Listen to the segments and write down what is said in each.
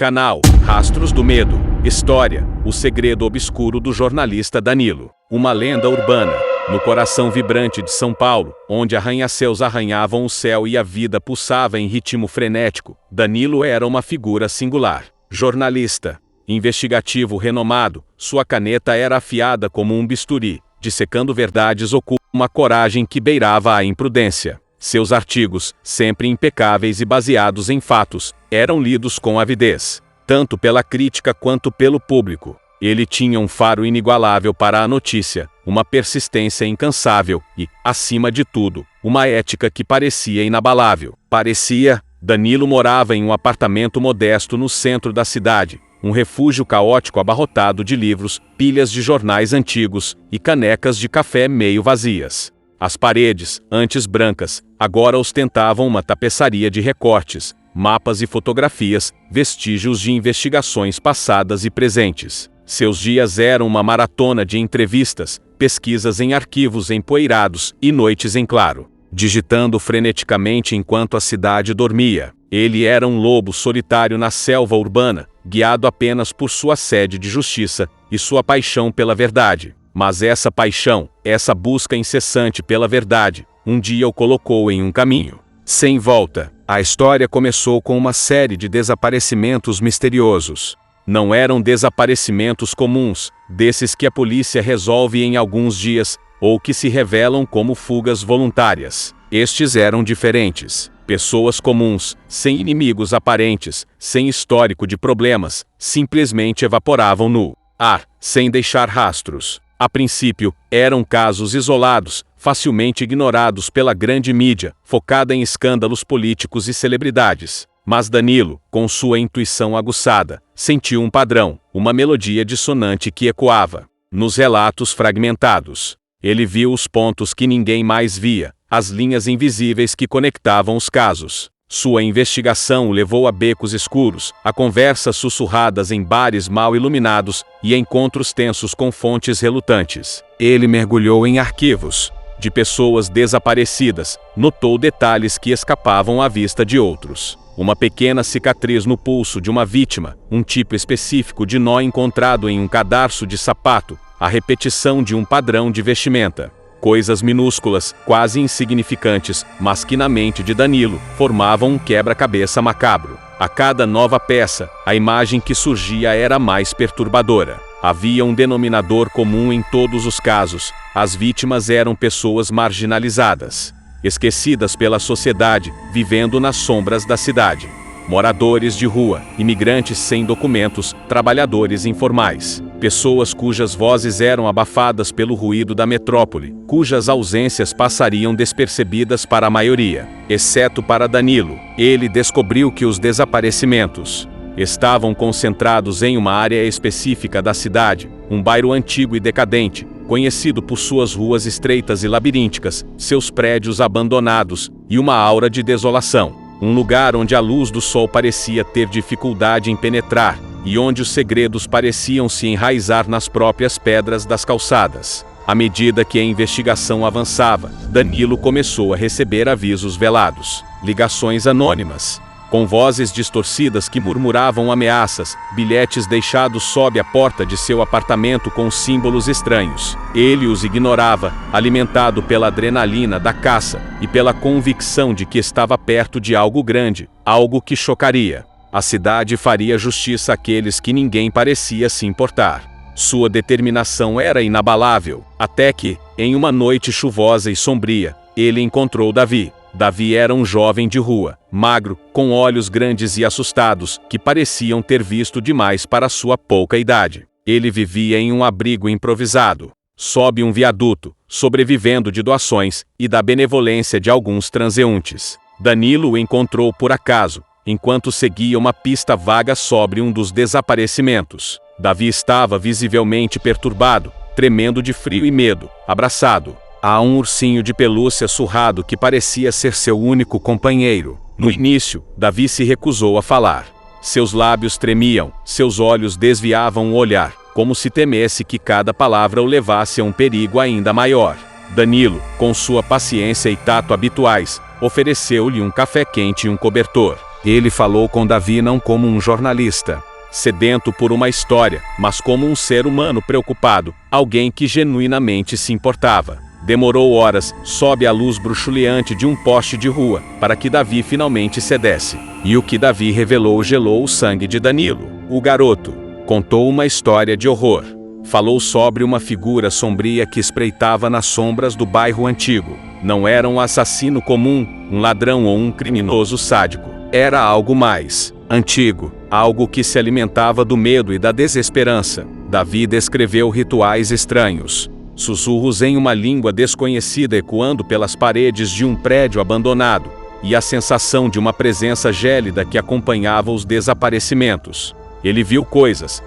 Canal Rastros do Medo. História: o segredo obscuro do jornalista Danilo. Uma lenda urbana. No coração vibrante de São Paulo, onde arranha-céus arranhavam o céu e a vida pulsava em ritmo frenético, Danilo era uma figura singular. Jornalista, investigativo renomado, sua caneta era afiada como um bisturi, dissecando verdades ocultas com uma coragem que beirava a imprudência. Seus artigos, sempre impecáveis e baseados em fatos, eram lidos com avidez, tanto pela crítica quanto pelo público. Ele tinha um faro inigualável para a notícia, uma persistência incansável e, acima de tudo, uma ética que parecia inabalável. Danilo morava em um apartamento modesto no centro da cidade, um refúgio caótico abarrotado de livros, pilhas de jornais antigos e canecas de café meio vazias. As paredes, antes brancas, agora ostentavam uma tapeçaria de recortes, mapas e fotografias, vestígios de investigações passadas e presentes. Seus dias eram uma maratona de entrevistas, pesquisas em arquivos empoeirados e noites em claro, digitando freneticamente enquanto a cidade dormia. Ele era um lobo solitário na selva urbana, guiado apenas por sua sede de justiça e sua paixão pela verdade. Mas essa paixão, essa busca incessante pela verdade, um dia o colocou em um caminho sem volta. A história começou com uma série de desaparecimentos misteriosos. Não eram desaparecimentos comuns, desses que a polícia resolve em alguns dias, ou que se revelam como fugas voluntárias. Estes eram diferentes. Pessoas comuns, sem inimigos aparentes, sem histórico de problemas, simplesmente evaporavam no ar, sem deixar rastros. A princípio, eram casos isolados, facilmente ignorados pela grande mídia, focada em escândalos políticos e celebridades. Mas Danilo, com sua intuição aguçada, sentiu um padrão, uma melodia dissonante que ecoava nos relatos fragmentados. Ele viu os pontos que ninguém mais via, as linhas invisíveis que conectavam os casos. Sua investigação o levou a becos escuros, a conversas sussurradas em bares mal iluminados e a encontros tensos com fontes relutantes. Ele mergulhou em arquivos de pessoas desaparecidas, notou detalhes que escapavam à vista de outros. Uma pequena cicatriz no pulso de uma vítima, um tipo específico de nó encontrado em um cadarço de sapato, a repetição de um padrão de vestimenta. Coisas minúsculas, quase insignificantes, mas que na mente de Danilo formavam um quebra-cabeça macabro. A cada nova peça, a imagem que surgia era mais perturbadora. Havia um denominador comum em todos os casos: as vítimas eram pessoas marginalizadas, esquecidas pela sociedade, vivendo nas sombras da cidade. Moradores de rua, imigrantes sem documentos, trabalhadores informais. Pessoas cujas vozes eram abafadas pelo ruído da metrópole, cujas ausências passariam despercebidas para a maioria, exceto para Danilo. Ele descobriu que os desaparecimentos estavam concentrados em uma área específica da cidade, um bairro antigo e decadente, conhecido por suas ruas estreitas e labirínticas, seus prédios abandonados e uma aura de desolação. Um lugar onde a luz do sol parecia ter dificuldade em penetrar e onde os segredos pareciam se enraizar nas próprias pedras das calçadas. À medida que a investigação avançava, Danilo começou a receber avisos velados, ligações anônimas, com vozes distorcidas que murmuravam ameaças, bilhetes deixados sob a porta de seu apartamento com símbolos estranhos. Ele os ignorava, alimentado pela adrenalina da caça e pela convicção de que estava perto de algo grande, algo que chocaria a cidade e faria justiça àqueles que ninguém parecia se importar. Sua determinação era inabalável, até que, em uma noite chuvosa e sombria, ele encontrou Davi. Davi era um jovem de rua, magro, com olhos grandes e assustados, que pareciam ter visto demais para sua pouca idade. Ele vivia em um abrigo improvisado, sob um viaduto, sobrevivendo de doações e da benevolência de alguns transeuntes. Danilo o encontrou por acaso, enquanto seguia uma pista vaga sobre um dos desaparecimentos. Davi estava visivelmente perturbado, tremendo de frio e medo, abraçado a um ursinho de pelúcia surrado que parecia ser seu único companheiro. No início, Davi se recusou a falar. Seus lábios tremiam, seus olhos desviavam o olhar, como se temesse que cada palavra o levasse a um perigo ainda maior. Danilo, com sua paciência e tato habituais, ofereceu-lhe um café quente e um cobertor. Ele falou com Davi não como um jornalista, sedento por uma história, mas como um ser humano preocupado, alguém que genuinamente se importava. Demorou horas, sob a luz bruxuleante de um poste de rua, para que Davi finalmente cedesse. E o que Davi revelou gelou o sangue de Danilo. O garoto contou uma história de horror. Falou sobre uma figura sombria que espreitava nas sombras do bairro antigo. Não era um assassino comum, um ladrão ou um criminoso sádico. Era algo mais antigo, algo que se alimentava do medo e da desesperança. Davi descreveu rituais estranhos, sussurros em uma língua desconhecida ecoando pelas paredes de um prédio abandonado, e a sensação de uma presença gélida que acompanhava os desaparecimentos. Ele viu coisas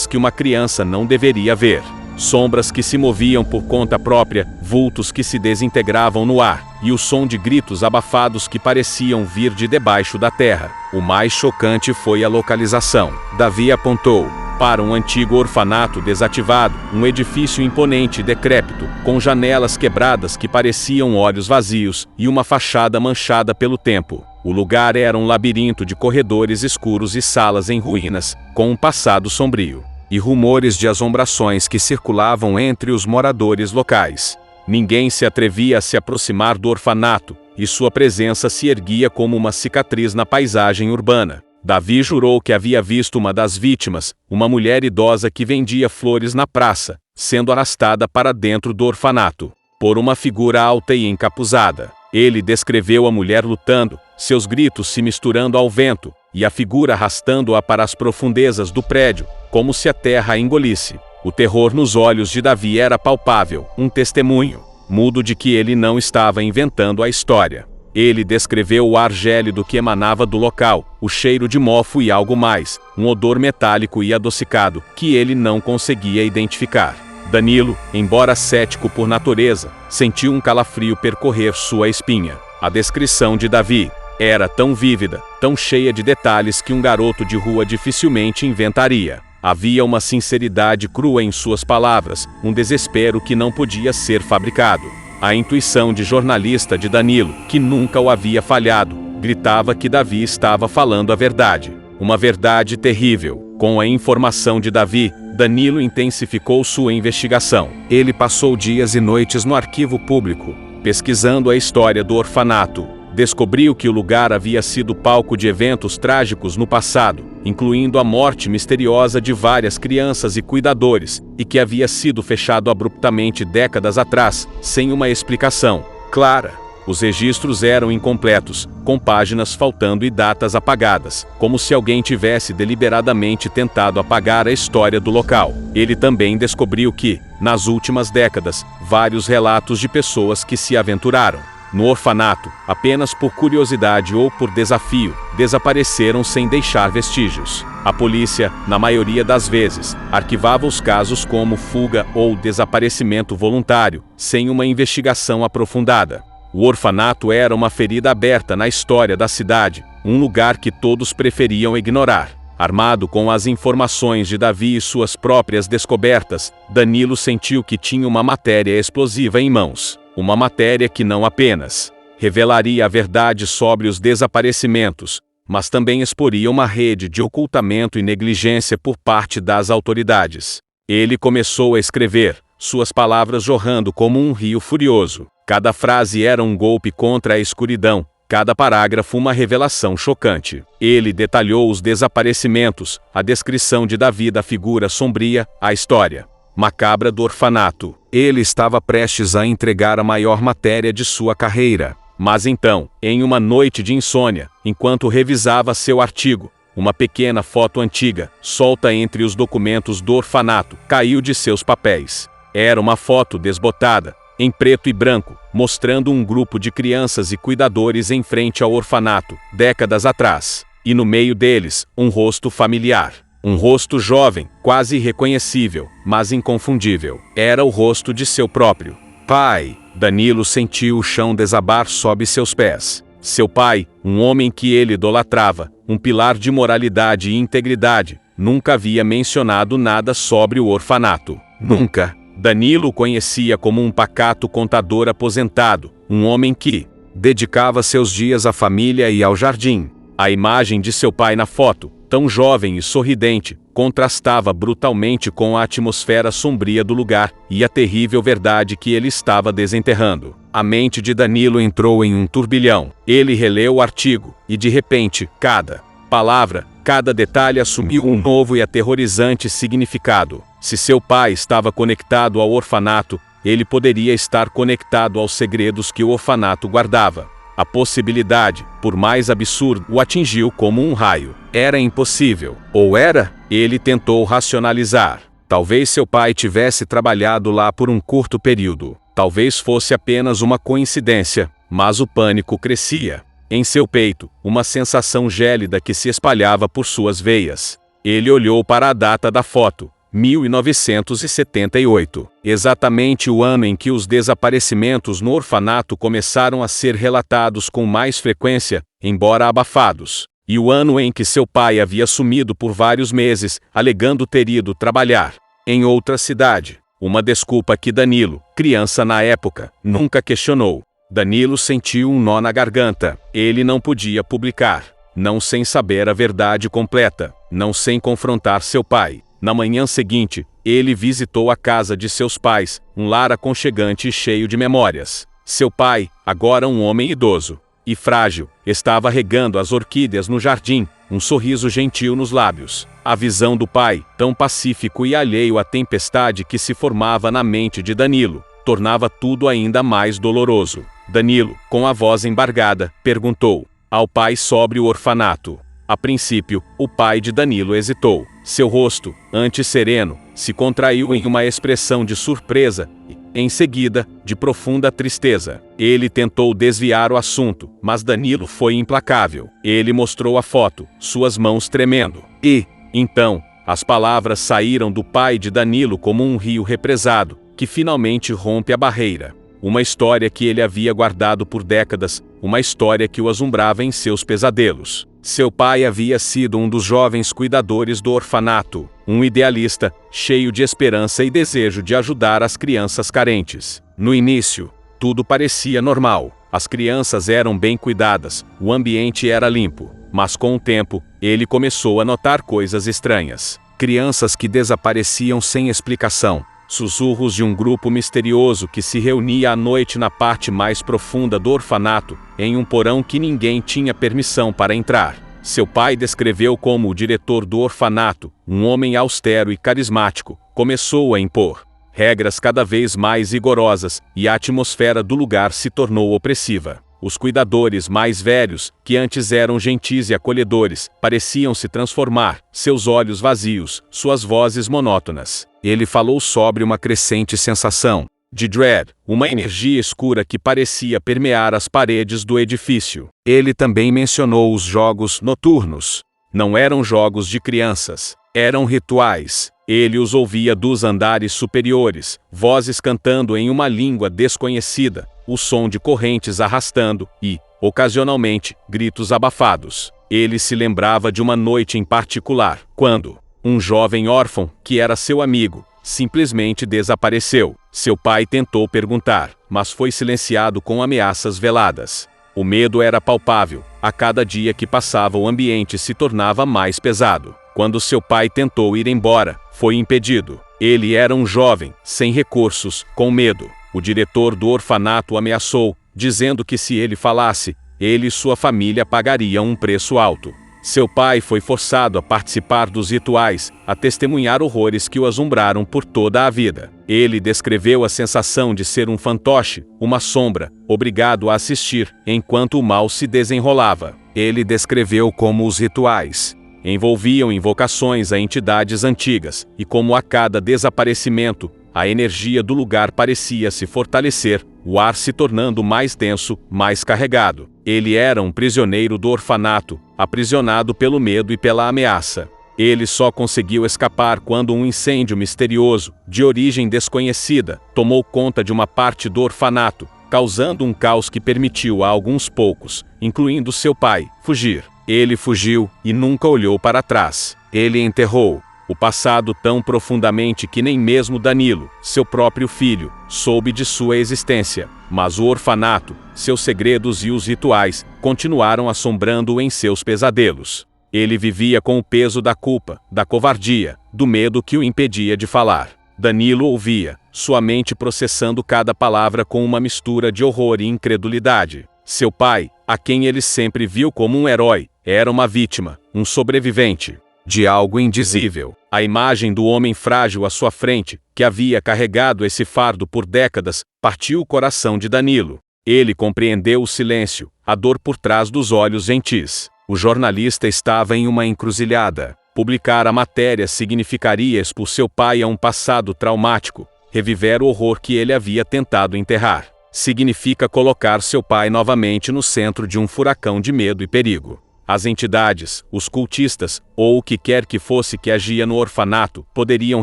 que uma criança não deveria ver. Sombras que se moviam por conta própria, vultos que se desintegravam no ar, e o som de gritos abafados que pareciam vir de debaixo da terra. O mais chocante foi a localização. Davi apontou para um antigo orfanato desativado, um edifício imponente e decrépito, com janelas quebradas que pareciam olhos vazios, e uma fachada manchada pelo tempo. O lugar era um labirinto de corredores escuros e salas em ruínas, com um passado sombrio, e rumores de assombrações que circulavam entre os moradores locais. Ninguém se atrevia a se aproximar do orfanato, e sua presença se erguia como uma cicatriz na paisagem urbana. Davi jurou que havia visto uma das vítimas, uma mulher idosa que vendia flores na praça, sendo arrastada para dentro do orfanato por uma figura alta e encapuzada. Ele descreveu a mulher lutando, seus gritos se misturando ao vento, e a figura arrastando-a para as profundezas do prédio, como se a terra a engolisse. O terror nos olhos de Davi era palpável, um testemunho mudo de que ele não estava inventando a história. Ele descreveu o ar gélido que emanava do local, o cheiro de mofo e algo mais, um odor metálico e adocicado, que ele não conseguia identificar. Danilo, embora cético por natureza, sentiu um calafrio percorrer sua espinha. A descrição de Davi era tão vívida, tão cheia de detalhes que um garoto de rua dificilmente inventaria. Havia uma sinceridade crua em suas palavras, um desespero que não podia ser fabricado. A intuição de jornalista de Danilo, que nunca o havia falhado, gritava que Davi estava falando a verdade. Uma verdade terrível. Com a informação de Davi, Danilo intensificou sua investigação. Ele passou dias e noites no arquivo público, pesquisando a história do orfanato. Descobriu que o lugar havia sido palco de eventos trágicos no passado, incluindo a morte misteriosa de várias crianças e cuidadores, e que havia sido fechado abruptamente décadas atrás, sem uma explicação clara. Os registros eram incompletos, com páginas faltando e datas apagadas, como se alguém tivesse deliberadamente tentado apagar a história do local. Ele também descobriu que, nas últimas décadas, vários relatos de pessoas que se aventuraram no orfanato, apenas por curiosidade ou por desafio, desapareceram sem deixar vestígios. A polícia, na maioria das vezes, arquivava os casos como fuga ou desaparecimento voluntário, sem uma investigação aprofundada. O orfanato era uma ferida aberta na história da cidade, um lugar que todos preferiam ignorar. Armado com as informações de Davi e suas próprias descobertas, Danilo sentiu que tinha uma matéria explosiva em mãos. Uma matéria que não apenas revelaria a verdade sobre os desaparecimentos, mas também exporia uma rede de ocultamento e negligência por parte das autoridades. Ele começou a escrever, suas palavras jorrando como um rio furioso. Cada frase era um golpe contra a escuridão, cada parágrafo uma revelação chocante. Ele detalhou os desaparecimentos, a descrição de Davi da figura sombria, a história macabra do orfanato. Ele estava prestes a entregar a maior matéria de sua carreira. Mas então, em uma noite de insônia, enquanto revisava seu artigo, uma pequena foto antiga, solta entre os documentos do orfanato, caiu de seus papéis. Era uma foto desbotada, em preto e branco, mostrando um grupo de crianças e cuidadores em frente ao orfanato, décadas atrás. E no meio deles, um rosto familiar. Um rosto jovem, quase irreconhecível, mas inconfundível. Era o rosto de seu próprio pai. Danilo sentiu o chão desabar sob seus pés. Seu pai, um homem que ele idolatrava, um pilar de moralidade e integridade, nunca havia mencionado nada sobre o orfanato. Nunca. Danilo o conhecia como um pacato contador aposentado, um homem que dedicava seus dias à família e ao jardim. A imagem de seu pai na foto, tão jovem e sorridente, contrastava brutalmente com a atmosfera sombria do lugar e a terrível verdade que ele estava desenterrando. A mente de Danilo entrou em um turbilhão. Ele releu o artigo, e de repente, cada palavra, cada detalhe assumiu um novo e aterrorizante significado. Se seu pai estava conectado ao orfanato, ele poderia estar conectado aos segredos que o orfanato guardava. A possibilidade, por mais absurda, o atingiu como um raio. Era impossível. Ou era? Ele tentou racionalizar. Talvez seu pai tivesse trabalhado lá por um curto período. Talvez fosse apenas uma coincidência, mas o pânico crescia. Em seu peito, uma sensação gélida que se espalhava por suas veias. Ele olhou para a data da foto. 1978, exatamente o ano em que os desaparecimentos no orfanato começaram a ser relatados com mais frequência, embora abafados, e o ano em que seu pai havia sumido por vários meses, alegando ter ido trabalhar em outra cidade. Uma desculpa que Danilo, criança na época, nunca questionou. Danilo sentiu um nó na garganta. Ele não podia publicar, não sem saber a verdade completa, não sem confrontar seu pai. Na manhã seguinte, ele visitou a casa de seus pais, um lar aconchegante e cheio de memórias. Seu pai, agora um homem idoso e frágil, estava regando as orquídeas no jardim, um sorriso gentil nos lábios. A visão do pai, tão pacífico e alheio à tempestade que se formava na mente de Danilo, tornava tudo ainda mais doloroso. Danilo, com a voz embargada, perguntou ao pai sobre o orfanato. A princípio, o pai de Danilo hesitou. Seu rosto, antes sereno, se contraiu em uma expressão de surpresa e, em seguida, de profunda tristeza. Ele tentou desviar o assunto, mas Danilo foi implacável. Ele mostrou a foto, suas mãos tremendo. E, então, as palavras saíram do pai de Danilo como um rio represado, que finalmente rompe a barreira. Uma história que ele havia guardado por décadas, uma história que o assombrava em seus pesadelos. Seu pai havia sido um dos jovens cuidadores do orfanato, um idealista, cheio de esperança e desejo de ajudar as crianças carentes. No início, tudo parecia normal. As crianças eram bem cuidadas, o ambiente era limpo. Mas com o tempo, ele começou a notar coisas estranhas. Crianças que desapareciam sem explicação. Sussurros de um grupo misterioso que se reunia à noite na parte mais profunda do orfanato, em um porão que ninguém tinha permissão para entrar. Seu pai descreveu como o diretor do orfanato, um homem austero e carismático, começou a impor regras cada vez mais rigorosas, e a atmosfera do lugar se tornou opressiva. Os cuidadores mais velhos, que antes eram gentis e acolhedores, pareciam se transformar, seus olhos vazios, suas vozes monótonas. Ele falou sobre uma crescente sensação de dread, uma energia escura que parecia permear as paredes do edifício. Ele também mencionou os jogos noturnos. Não eram jogos de crianças, eram rituais. Ele os ouvia dos andares superiores, vozes cantando em uma língua desconhecida, o som de correntes arrastando e, ocasionalmente, gritos abafados. Ele se lembrava de uma noite em particular, quando um jovem órfão, que era seu amigo, simplesmente desapareceu. Seu pai tentou perguntar, mas foi silenciado com ameaças veladas. O medo era palpável. A cada dia que passava, o ambiente se tornava mais pesado. Quando seu pai tentou ir embora, foi impedido. Ele era um jovem, sem recursos, com medo. O diretor do orfanato ameaçou, dizendo que se ele falasse, ele e sua família pagariam um preço alto. Seu pai foi forçado a participar dos rituais, a testemunhar horrores que o assombraram por toda a vida. Ele descreveu a sensação de ser um fantoche, uma sombra, obrigado a assistir, enquanto o mal se desenrolava. Ele descreveu como os rituais envolviam invocações a entidades antigas, e como a cada desaparecimento, a energia do lugar parecia se fortalecer, o ar se tornando mais denso, mais carregado. Ele era um prisioneiro do orfanato, aprisionado pelo medo e pela ameaça. Ele só conseguiu escapar quando um incêndio misterioso, de origem desconhecida, tomou conta de uma parte do orfanato, causando um caos que permitiu a alguns poucos, incluindo seu pai, fugir. Ele fugiu e nunca olhou para trás. Ele enterrou o passado tão profundamente que nem mesmo Danilo, seu próprio filho, soube de sua existência. Mas o orfanato, seus segredos e os rituais continuaram assombrando-o em seus pesadelos. Ele vivia com o peso da culpa, da covardia, do medo que o impedia de falar. Danilo ouvia, sua mente processando cada palavra com uma mistura de horror e incredulidade. Seu pai, a quem ele sempre viu como um herói, era uma vítima, um sobrevivente de algo indizível. A imagem do homem frágil à sua frente, que havia carregado esse fardo por décadas, partiu o coração de Danilo. Ele compreendeu o silêncio, a dor por trás dos olhos gentis. O jornalista estava em uma encruzilhada. Publicar a matéria significaria expor seu pai a um passado traumático, reviver o horror que ele havia tentado enterrar. Significa colocar seu pai novamente no centro de um furacão de medo e perigo. As entidades, os cultistas, ou o que quer que fosse que agia no orfanato, poderiam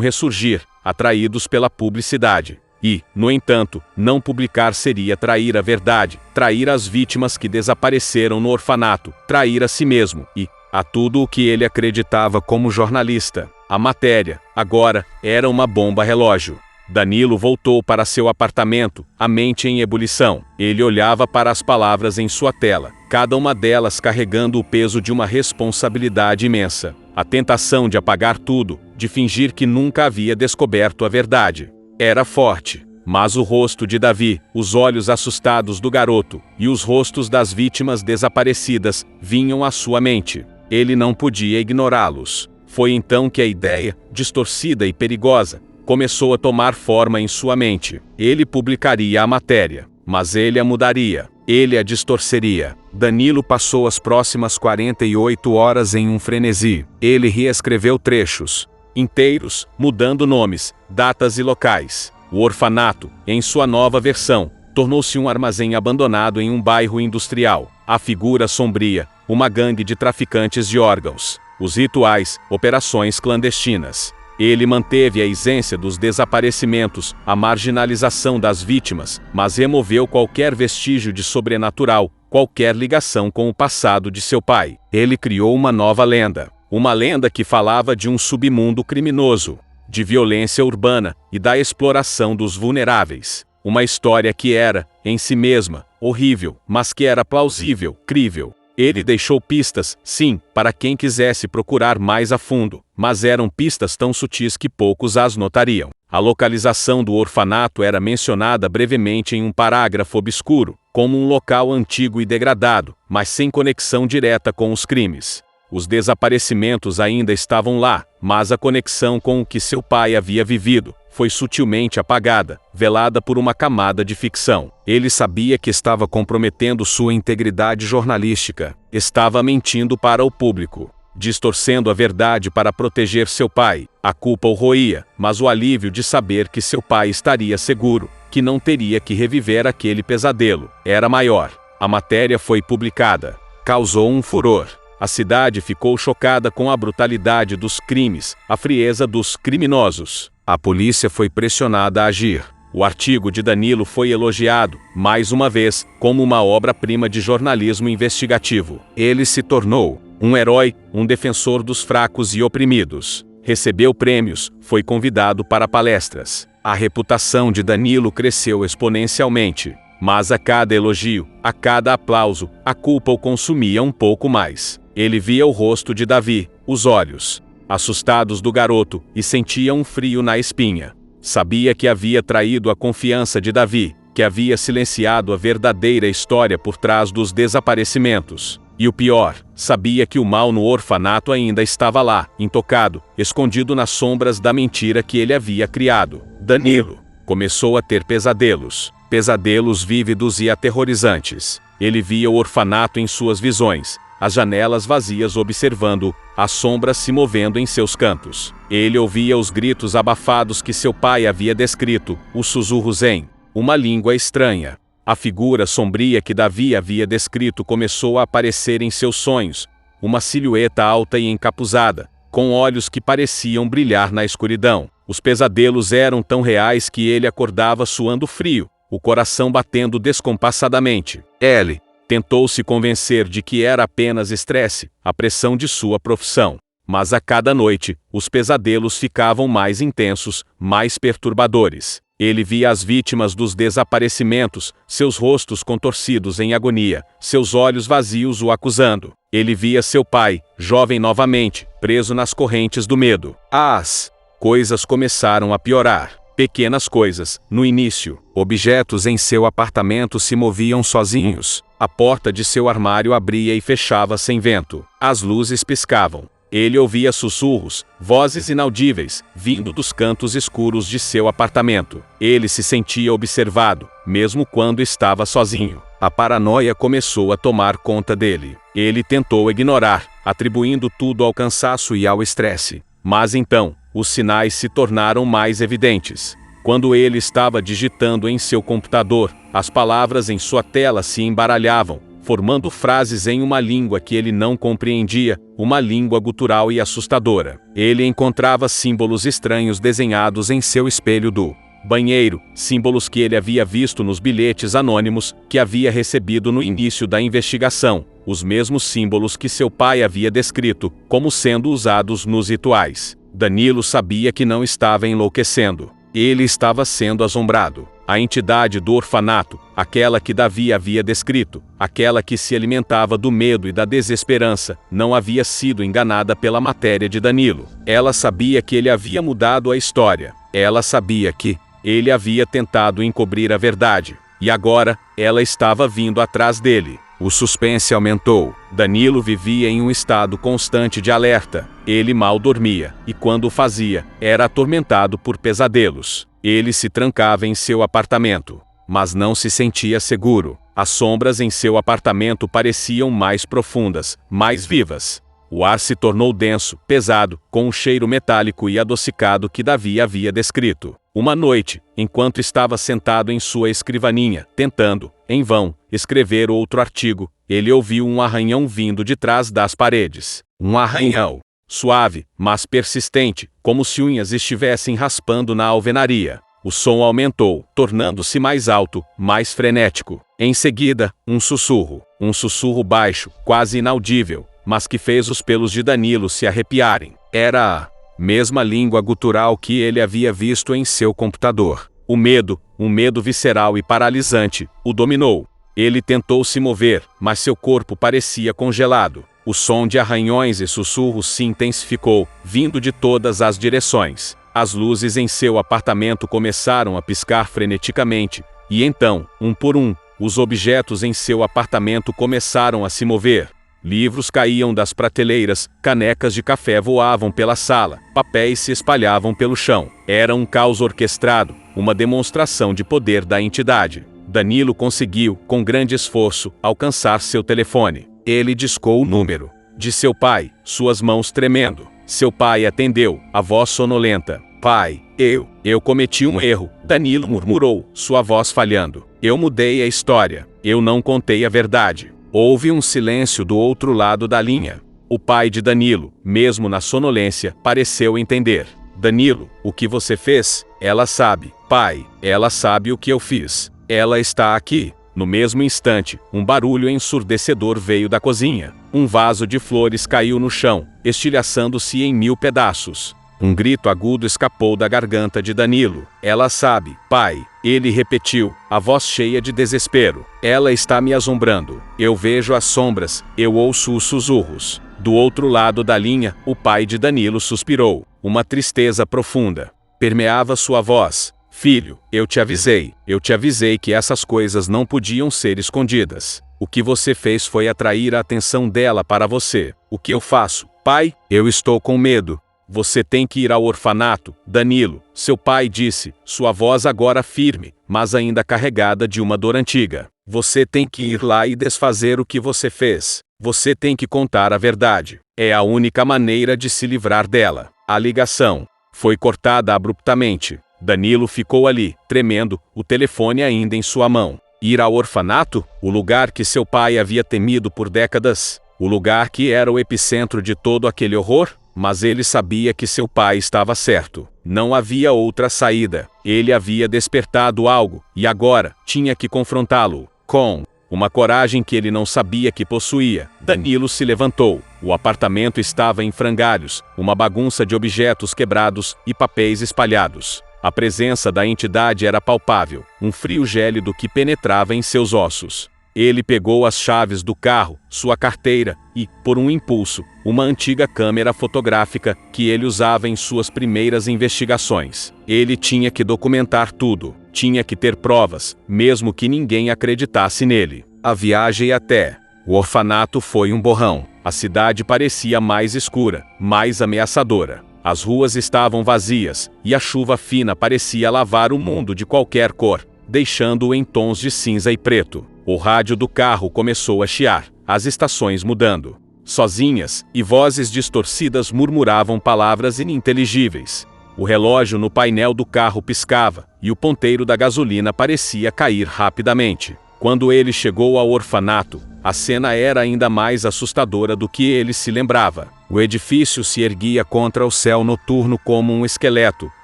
ressurgir, atraídos pela publicidade. E, no entanto, não publicar seria trair a verdade, trair as vítimas que desapareceram no orfanato, trair a si mesmo e a tudo o que ele acreditava como jornalista. A matéria, agora, era uma bomba relógio. Danilo voltou para seu apartamento, a mente em ebulição. Ele olhava para as palavras em sua tela, cada uma delas carregando o peso de uma responsabilidade imensa. A tentação de apagar tudo, de fingir que nunca havia descoberto a verdade. Era forte, mas o rosto de Davi, os olhos assustados do garoto e os rostos das vítimas desaparecidas vinham à sua mente. Ele não podia ignorá-los. Foi então que a ideia, distorcida e perigosa, começou a tomar forma em sua mente. Ele publicaria a matéria, mas ele a mudaria, ele a distorceria. Danilo passou as próximas 48 horas em um frenesi. Ele reescreveu trechos inteiros, mudando nomes, datas e locais. O orfanato, em sua nova versão, tornou-se um armazém abandonado em um bairro industrial. A figura sombria, uma gangue de traficantes de órgãos. Os rituais, operações clandestinas. Ele manteve a isência dos desaparecimentos, a marginalização das vítimas, mas removeu qualquer vestígio de sobrenatural, qualquer ligação com o passado de seu pai. Ele criou uma nova lenda. Uma lenda que falava de um submundo criminoso, de violência urbana e da exploração dos vulneráveis. Uma história que era, em si mesma, horrível, mas que era plausível, crível. Ele deixou pistas, sim, para quem quisesse procurar mais a fundo, mas eram pistas tão sutis que poucos as notariam. A localização do orfanato era mencionada brevemente em um parágrafo obscuro, como um local antigo e degradado, mas sem conexão direta com os crimes. Os desaparecimentos ainda estavam lá, mas a conexão com o que seu pai havia vivido foi sutilmente apagada, velada por uma camada de ficção. Ele sabia que estava comprometendo sua integridade jornalística, estava mentindo para o público, distorcendo a verdade para proteger seu pai. A culpa o roía, mas o alívio de saber que seu pai estaria seguro, que não teria que reviver aquele pesadelo, era maior. A matéria foi publicada. Causou um furor. A cidade ficou chocada com a brutalidade dos crimes, a frieza dos criminosos. A polícia foi pressionada a agir. O artigo de Danilo foi elogiado, mais uma vez, como uma obra-prima de jornalismo investigativo. Ele se tornou um herói, um defensor dos fracos e oprimidos. Recebeu prêmios, foi convidado para palestras. A reputação de Danilo cresceu exponencialmente. Mas a cada elogio, a cada aplauso, a culpa o consumia um pouco mais. Ele via o rosto de Davi, os olhos assustados do garoto, e sentia um frio na espinha. Sabia que havia traído a confiança de Davi, que havia silenciado a verdadeira história por trás dos desaparecimentos. E o pior, sabia que o mal no orfanato ainda estava lá, intocado, escondido nas sombras da mentira que ele havia criado. Danilo começou a ter pesadelos. Pesadelos vívidos e aterrorizantes. Ele via o orfanato em suas visões, as janelas vazias observando-o, as sombras se movendo em seus cantos. Ele ouvia os gritos abafados que seu pai havia descrito, os sussurros em uma língua estranha. A figura sombria que Davi havia descrito começou a aparecer em seus sonhos, uma silhueta alta e encapuzada, com olhos que pareciam brilhar na escuridão. Os pesadelos eram tão reais que ele acordava suando frio, o coração batendo descompassadamente. Ele tentou se convencer de que era apenas estresse, a pressão de sua profissão. Mas a cada noite, os pesadelos ficavam mais intensos, mais perturbadores. Ele via as vítimas dos desaparecimentos, seus rostos contorcidos em agonia, seus olhos vazios o acusando. Ele via seu pai, jovem novamente, preso nas correntes do medo. As coisas começaram a piorar. Pequenas coisas, no início. Objetos em seu apartamento se moviam sozinhos. A porta de seu armário abria e fechava sem vento. As luzes piscavam. Ele ouvia sussurros, vozes inaudíveis, vindo dos cantos escuros de seu apartamento. Ele se sentia observado, mesmo quando estava sozinho. A paranoia começou a tomar conta dele. Ele tentou ignorar, atribuindo tudo ao cansaço e ao estresse. Mas então, os sinais se tornaram mais evidentes. Quando ele estava digitando em seu computador, as palavras em sua tela se embaralhavam, formando frases em uma língua que ele não compreendia, uma língua gutural e assustadora. Ele encontrava símbolos estranhos desenhados em seu espelho do banheiro, símbolos que ele havia visto nos bilhetes anônimos que havia recebido no início da investigação, os mesmos símbolos que seu pai havia descrito como sendo usados nos rituais. Danilo sabia que não estava enlouquecendo. Ele estava sendo assombrado. A entidade do orfanato, aquela que Davi havia descrito, aquela que se alimentava do medo e da desesperança, não havia sido enganada pela matéria de Danilo. Ela sabia que ele havia mudado a história. Ela sabia que ele havia tentado encobrir a verdade. E agora, ela estava vindo atrás dele. O suspense aumentou. Danilo vivia em um estado constante de alerta. Ele mal dormia, e quando o fazia, era atormentado por pesadelos. Ele se trancava em seu apartamento, mas não se sentia seguro. As sombras em seu apartamento pareciam mais profundas, mais vivas. O ar se tornou denso, pesado, com um cheiro metálico e adocicado que Davi havia descrito. Uma noite, enquanto estava sentado em sua escrivaninha, tentando, em vão, escrever outro artigo, ele ouviu um arranhão vindo de trás das paredes. Um arranhão suave, mas persistente, como se unhas estivessem raspando na alvenaria. O som aumentou, tornando-se mais alto, mais frenético. Em seguida, um sussurro baixo, quase inaudível, mas que fez os pelos de Danilo se arrepiarem. Era a mesma língua gutural que ele havia visto em seu computador. O medo, um medo visceral e paralisante, o dominou. Ele tentou se mover, mas seu corpo parecia congelado. O som de arranhões e sussurros se intensificou, vindo de todas as direções. As luzes em seu apartamento começaram a piscar freneticamente, e então, um por um, os objetos em seu apartamento começaram a se mover. Livros caíam das prateleiras, canecas de café voavam pela sala, papéis se espalhavam pelo chão. Era um caos orquestrado, uma demonstração de poder da entidade. Danilo conseguiu, com grande esforço, alcançar seu telefone. Ele discou o número de seu pai, suas mãos tremendo. Seu pai atendeu, a voz sonolenta. Pai, eu cometi um erro, Danilo murmurou, sua voz falhando. Eu mudei a história. Eu não contei a verdade. Houve um silêncio do outro lado da linha. O pai de Danilo, mesmo na sonolência, pareceu entender. Danilo, o que você fez? Ela sabe. Pai, ela sabe o que eu fiz. Ela está aqui. No mesmo instante, um barulho ensurdecedor veio da cozinha. Um vaso de flores caiu no chão, estilhaçando-se em 1000 pedaços. Um grito agudo escapou da garganta de Danilo. Ela sabe, pai. Ele repetiu, a voz cheia de desespero. Ela está me assombrando. Eu vejo as sombras, eu ouço os sussurros. Do outro lado da linha, o pai de Danilo suspirou. Uma tristeza profunda permeava sua voz. Filho, eu te avisei que essas coisas não podiam ser escondidas. O que você fez foi atrair a atenção dela para você. O que eu faço? Pai, eu estou com medo. Você tem que ir ao orfanato, Danilo, seu pai disse, sua voz agora firme, mas ainda carregada de uma dor antiga. Você tem que ir lá e desfazer o que você fez. Você tem que contar a verdade. É a única maneira de se livrar dela. A ligação foi cortada abruptamente. Danilo ficou ali, tremendo, o telefone ainda em sua mão. Ir ao orfanato? O lugar que seu pai havia temido por décadas? O lugar que era o epicentro de todo aquele horror? Mas ele sabia que seu pai estava certo. Não havia outra saída. Ele havia despertado algo, e agora, tinha que confrontá-lo. Com uma coragem que ele não sabia que possuía. Danilo se levantou. O apartamento estava em frangalhos, uma bagunça de objetos quebrados e papéis espalhados. A presença da entidade era palpável, um frio gélido que penetrava em seus ossos. Ele pegou as chaves do carro, sua carteira e, por um impulso, uma antiga câmera fotográfica que ele usava em suas primeiras investigações. Ele tinha que documentar tudo, tinha que ter provas, mesmo que ninguém acreditasse nele. A viagem até o orfanato foi um borrão. A cidade parecia mais escura, mais ameaçadora. As ruas estavam vazias, e a chuva fina parecia lavar o mundo de qualquer cor, deixando-o em tons de cinza e preto. O rádio do carro começou a chiar, as estações mudando. Sozinhas, e vozes distorcidas murmuravam palavras ininteligíveis. O relógio no painel do carro piscava, e o ponteiro da gasolina parecia cair rapidamente. Quando ele chegou ao orfanato, a cena era ainda mais assustadora do que ele se lembrava. O edifício se erguia contra o céu noturno como um esqueleto,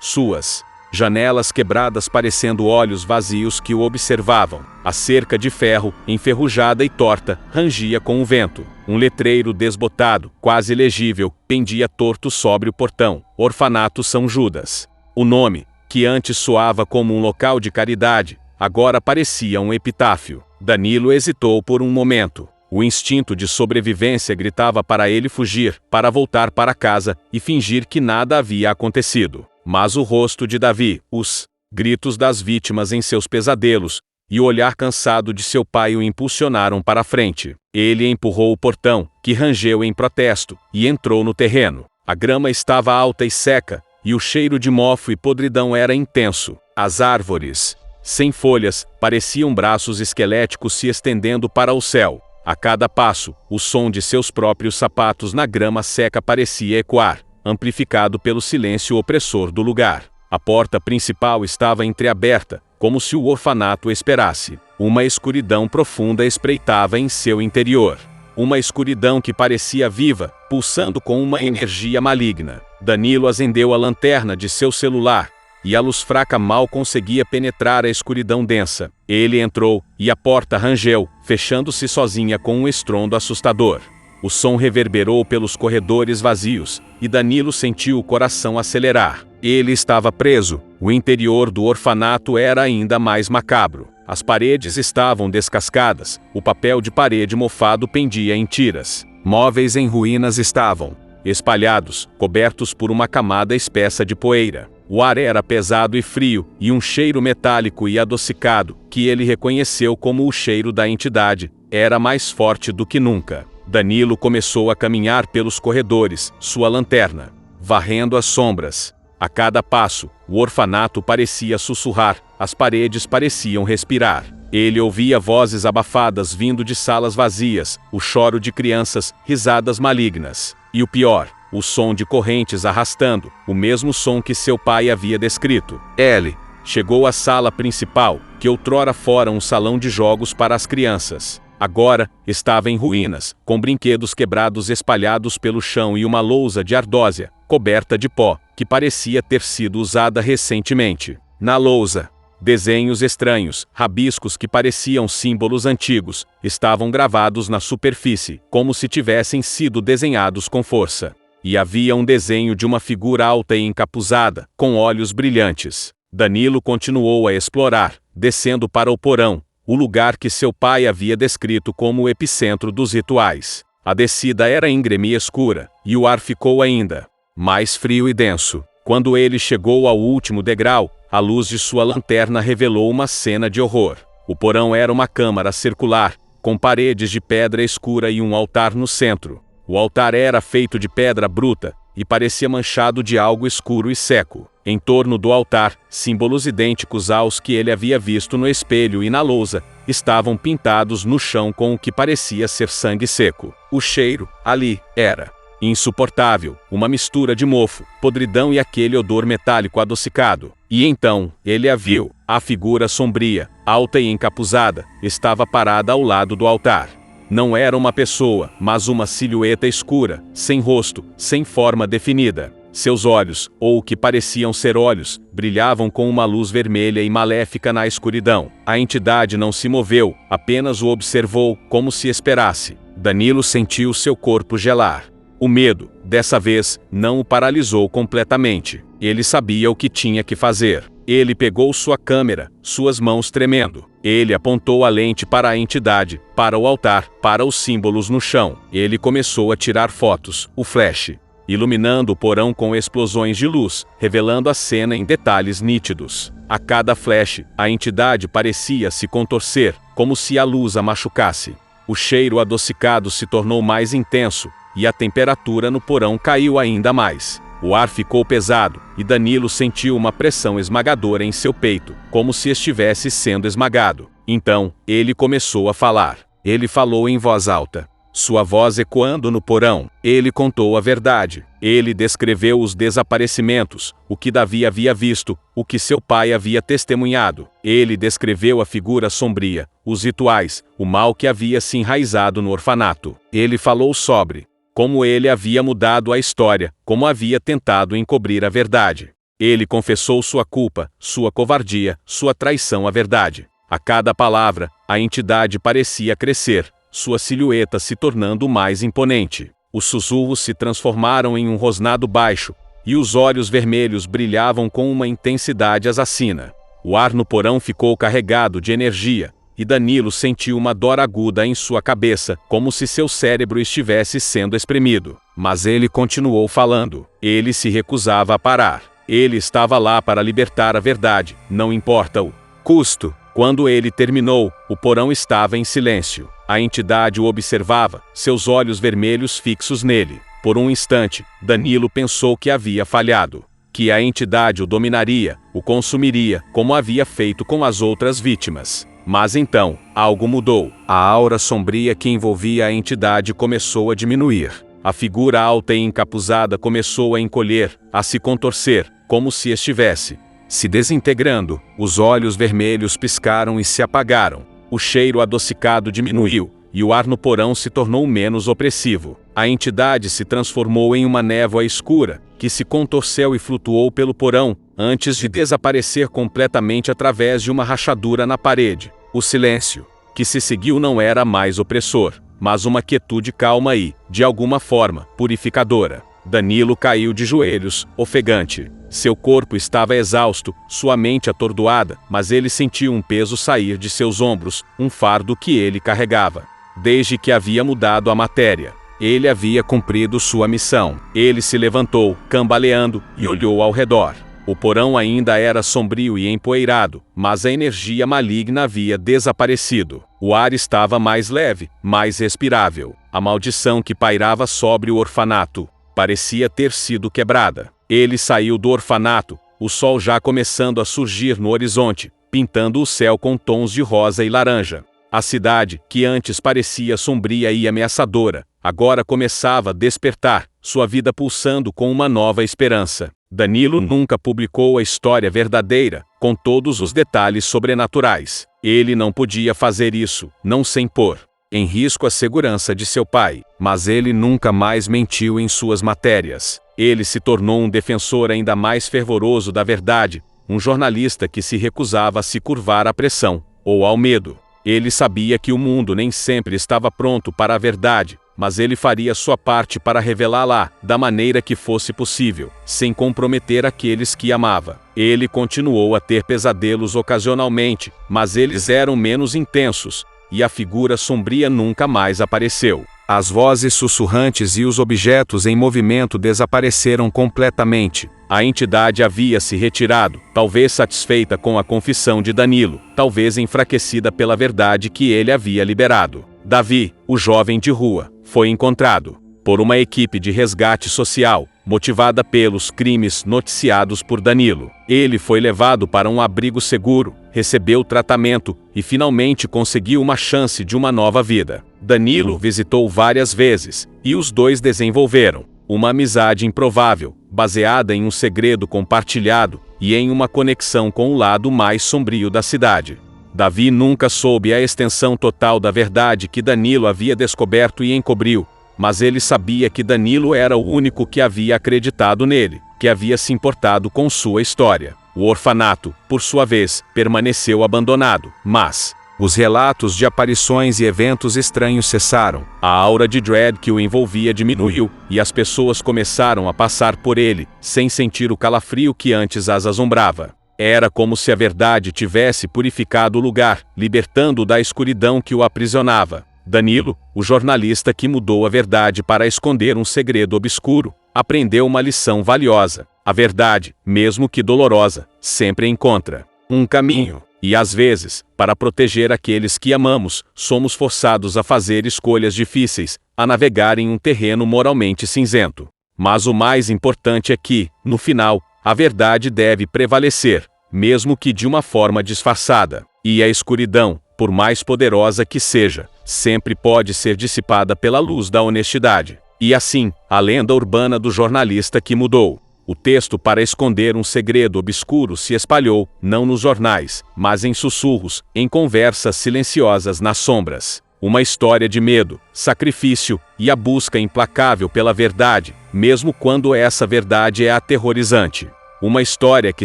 suas janelas quebradas parecendo olhos vazios que o observavam. A cerca de ferro, enferrujada e torta, rangia com o vento. Um letreiro desbotado, quase legível, pendia torto sobre o portão: Orfanato São Judas. O nome, que antes soava como um local de caridade, agora parecia um epitáfio. Danilo hesitou por um momento. O instinto de sobrevivência gritava para ele fugir, para voltar para casa e fingir que nada havia acontecido. Mas o rosto de Davi, os gritos das vítimas em seus pesadelos e o olhar cansado de seu pai o impulsionaram para a frente. Ele empurrou o portão, que rangeu em protesto, e entrou no terreno. A grama estava alta e seca, e o cheiro de mofo e podridão era intenso. As árvores, sem folhas, pareciam braços esqueléticos se estendendo para o céu. A cada passo, o som de seus próprios sapatos na grama seca parecia ecoar, amplificado pelo silêncio opressor do lugar. A porta principal estava entreaberta, como se o orfanato esperasse. Uma escuridão profunda espreitava em seu interior. Uma escuridão que parecia viva, pulsando com uma energia maligna. Danilo acendeu a lanterna de seu celular, e a luz fraca mal conseguia penetrar a escuridão densa. Ele entrou, e a porta rangeu, fechando-se sozinha com um estrondo assustador. O som reverberou pelos corredores vazios, e Danilo sentiu o coração acelerar. Ele estava preso. O interior do orfanato era ainda mais macabro. As paredes estavam descascadas, o papel de parede mofado pendia em tiras. Móveis em ruínas estavam espalhados, cobertos por uma camada espessa de poeira. O ar era pesado e frio, e um cheiro metálico e adocicado, que ele reconheceu como o cheiro da entidade, era mais forte do que nunca. Danilo começou a caminhar pelos corredores, sua lanterna varrendo as sombras. A cada passo, o orfanato parecia sussurrar, as paredes pareciam respirar. Ele ouvia vozes abafadas vindo de salas vazias, o choro de crianças, risadas malignas. E o pior, o som de correntes arrastando, o mesmo som que seu pai havia descrito. Ele chegou à sala principal, que outrora fora um salão de jogos para as crianças. Agora, estava em ruínas, com brinquedos quebrados espalhados pelo chão e uma lousa de ardósia, coberta de pó, que parecia ter sido usada recentemente. Na lousa, desenhos estranhos, rabiscos que pareciam símbolos antigos, estavam gravados na superfície, como se tivessem sido desenhados com força. E havia um desenho de uma figura alta e encapuzada, com olhos brilhantes. Danilo continuou a explorar, descendo para o porão, o lugar que seu pai havia descrito como o epicentro dos rituais. A descida era íngreme e escura, e o ar ficou ainda mais frio e denso. Quando ele chegou ao último degrau, a luz de sua lanterna revelou uma cena de horror. O porão era uma câmara circular, com paredes de pedra escura e um altar no centro. O altar era feito de pedra bruta, e parecia manchado de algo escuro e seco. Em torno do altar, símbolos idênticos aos que ele havia visto no espelho e na lousa, estavam pintados no chão com o que parecia ser sangue seco. O cheiro, ali, era insuportável, uma mistura de mofo, podridão e aquele odor metálico adocicado. E então, ele a viu. A figura sombria, alta e encapuzada, estava parada ao lado do altar. Não era uma pessoa, mas uma silhueta escura, sem rosto, sem forma definida. Seus olhos, ou o que pareciam ser olhos, brilhavam com uma luz vermelha e maléfica na escuridão. A entidade não se moveu, apenas o observou, como se esperasse. Danilo sentiu seu corpo gelar. O medo, dessa vez, não o paralisou completamente. Ele sabia o que tinha que fazer. Ele pegou sua câmera, suas mãos tremendo. Ele apontou a lente para a entidade, para o altar, para os símbolos no chão. Ele começou a tirar fotos, o flash, iluminando o porão com explosões de luz, revelando a cena em detalhes nítidos. A cada flash, a entidade parecia se contorcer, como se a luz a machucasse. O cheiro adocicado se tornou mais intenso, e a temperatura no porão caiu ainda mais. O ar ficou pesado, e Danilo sentiu uma pressão esmagadora em seu peito, como se estivesse sendo esmagado. Então, ele começou a falar. Ele falou em voz alta, sua voz ecoando no porão. Ele contou a verdade. Ele descreveu os desaparecimentos, o que Davi havia visto, o que seu pai havia testemunhado. Ele descreveu a figura sombria, os rituais, o mal que havia se enraizado no orfanato. Ele falou sobre como ele havia mudado a história, como havia tentado encobrir a verdade. Ele confessou sua culpa, sua covardia, sua traição à verdade. A cada palavra, a entidade parecia crescer, sua silhueta se tornando mais imponente. Os sussurros se transformaram em um rosnado baixo, e os olhos vermelhos brilhavam com uma intensidade assassina. O ar no porão ficou carregado de energia, e Danilo sentiu uma dor aguda em sua cabeça, como se seu cérebro estivesse sendo espremido. Mas ele continuou falando. Ele se recusava a parar. Ele estava lá para libertar a verdade, não importa o custo. Quando ele terminou, o porão estava em silêncio. A entidade o observava, seus olhos vermelhos fixos nele. Por um instante, Danilo pensou que havia falhado. Que a entidade o dominaria, o consumiria, como havia feito com as outras vítimas. Mas então, algo mudou. A aura sombria que envolvia a entidade começou a diminuir. A figura alta e encapuzada começou a encolher, a se contorcer, como se estivesse se desintegrando. Os olhos vermelhos piscaram e se apagaram. O cheiro adocicado diminuiu, e o ar no porão se tornou menos opressivo. A entidade se transformou em uma névoa escura, que se contorceu e flutuou pelo porão, antes de desaparecer completamente através de uma rachadura na parede. O silêncio que se seguiu não era mais opressor, mas uma quietude calma e, de alguma forma, purificadora. Danilo caiu de joelhos, ofegante. Seu corpo estava exausto, sua mente atordoada, mas ele sentiu um peso sair de seus ombros, um fardo que ele carregava. Desde que havia mudado a matéria, ele havia cumprido sua missão. Ele se levantou, cambaleando, e olhou ao redor. O porão ainda era sombrio e empoeirado, mas a energia maligna havia desaparecido. O ar estava mais leve, mais respirável. A maldição que pairava sobre o orfanato parecia ter sido quebrada. Ele saiu do orfanato, o sol já começando a surgir no horizonte, pintando o céu com tons de rosa e laranja. A cidade, que antes parecia sombria e ameaçadora, agora começava a despertar, sua vida pulsando com uma nova esperança. Danilo nunca publicou a história verdadeira, com todos os detalhes sobrenaturais. Ele não podia fazer isso, não sem pôr em risco a segurança de seu pai, mas ele nunca mais mentiu em suas matérias. Ele se tornou um defensor ainda mais fervoroso da verdade, um jornalista que se recusava a se curvar à pressão, ou ao medo. Ele sabia que o mundo nem sempre estava pronto para a verdade, mas ele faria sua parte para revelá-la, da maneira que fosse possível, sem comprometer aqueles que amava. Ele continuou a ter pesadelos ocasionalmente, mas eles eram menos intensos, e a figura sombria nunca mais apareceu. As vozes sussurrantes e os objetos em movimento desapareceram completamente. A entidade havia se retirado, talvez satisfeita com a confissão de Danilo, talvez enfraquecida pela verdade que ele havia liberado. Davi, o jovem de rua, foi encontrado por uma equipe de resgate social, motivada pelos crimes noticiados por Danilo. Ele foi levado para um abrigo seguro, recebeu tratamento e finalmente conseguiu uma chance de uma nova vida. Danilo visitou várias vezes, e os dois desenvolveram uma amizade improvável, baseada em um segredo compartilhado e em uma conexão com o lado mais sombrio da cidade. Davi nunca soube a extensão total da verdade que Danilo havia descoberto e encobriu, mas ele sabia que Danilo era o único que havia acreditado nele, que havia se importado com sua história. O orfanato, por sua vez, permaneceu abandonado, mas os relatos de aparições e eventos estranhos cessaram. A aura de dread que o envolvia diminuiu, e as pessoas começaram a passar por ele, sem sentir o calafrio que antes as assombrava. Era como se a verdade tivesse purificado o lugar, libertando-o da escuridão que o aprisionava. Danilo, o jornalista que mudou a verdade para esconder um segredo obscuro, aprendeu uma lição valiosa. A verdade, mesmo que dolorosa, sempre encontra um caminho. E às vezes, para proteger aqueles que amamos, somos forçados a fazer escolhas difíceis, a navegar em um terreno moralmente cinzento. Mas o mais importante é que, no final, a verdade deve prevalecer, mesmo que de uma forma disfarçada. E a escuridão, por mais poderosa que seja, sempre pode ser dissipada pela luz da honestidade. E assim, a lenda urbana do jornalista que mudou. O texto para esconder um segredo obscuro se espalhou, não nos jornais, mas em sussurros, em conversas silenciosas nas sombras. Uma história de medo, sacrifício e a busca implacável pela verdade, mesmo quando essa verdade é aterrorizante. Uma história que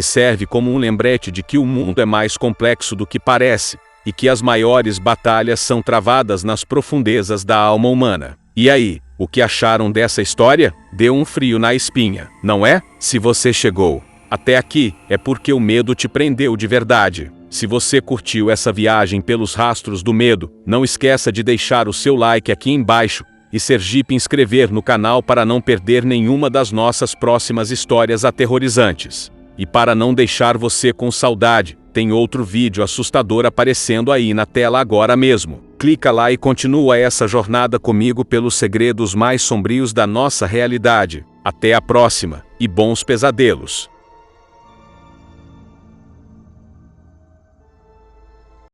serve como um lembrete de que o mundo é mais complexo do que parece, e que as maiores batalhas são travadas nas profundezas da alma humana. E aí, o que acharam dessa história? Deu um frio na espinha, não é? Se você chegou até aqui, é porque o medo te prendeu de verdade. Se você curtiu essa viagem pelos rastros do medo, não esqueça de deixar o seu like aqui embaixo e Sergipe inscrever no canal para não perder nenhuma das nossas próximas histórias aterrorizantes. E para não deixar você com saudade, tem outro vídeo assustador aparecendo aí na tela agora mesmo. Clica lá e continua essa jornada comigo pelos segredos mais sombrios da nossa realidade. Até a próxima, e bons pesadelos!